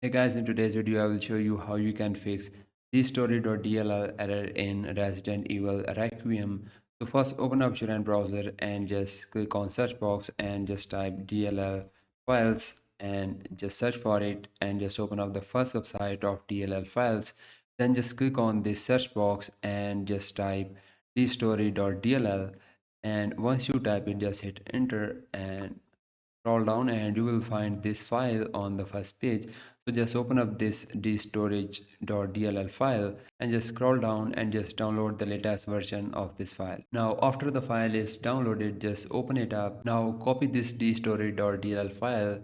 Hey guys, in today's video I will show you how you can fix DSTORAGE.Dll error in Resident Evil Requiem. So first open up your browser and just click on search box and just type DLL files and just search for it and just open up the first website of DLL files. Then just click on this search box and just type DSTORAGE.Dll, and once you type it just hit enter and scroll down and you will find this file on the first page. So just open up this dstorage.dll file and just scroll down and just download the latest version of this file. Now after the file is downloaded, just open it up. Now copy this dstorage.dll file,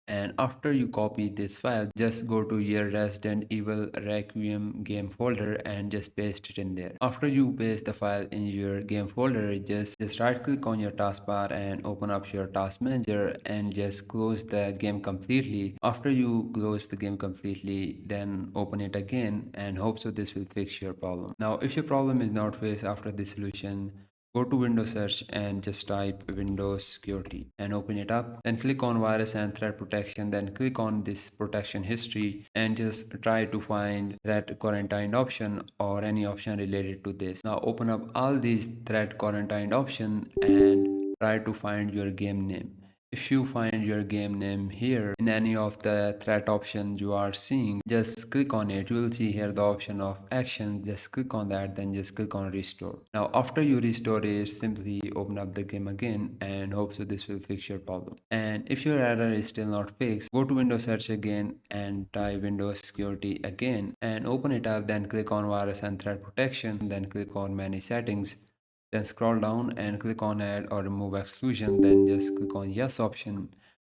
and after you copy this file just go to your Resident Evil Requiem game folder and just paste it in there. After you paste the file in your game folder, just right click on your taskbar and open up your task manager and just close the game completely. After you close the game completely, then open it again and hope so this will fix your problem. Now if your problem is not fixed after this solution, go to Windows search and just type Windows security and open it up. Then click on virus and threat protection. Then click on this protection history and just try to find threat quarantine option or any option related to this. Now open up all these threat quarantine option and try to find your game name. If you find your game name here in any of the threat options you are seeing, just click on it. You will see here the option of action. Just click on that, then just click on restore. Now after you restore it, simply open up the game again and hope so this will fix your problem. And if your error is still not fixed, go to Windows search again and type Windows security again and open it up. Then click on virus and threat protection, then click on manage settings. Then scroll down and click on add or remove exclusion. Then just click on yes option.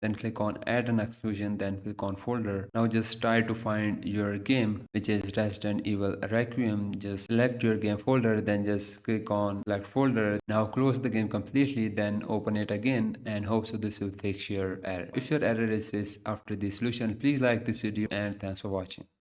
Then click on add an exclusion. Then click on folder. Now just try to find your game, which is Resident Evil Requiem. Just select your game folder. Then just click on select folder. Now close the game completely. Then open it again and hope so this will fix your error. If your error is fixed after the solution, please like this video and thanks for watching.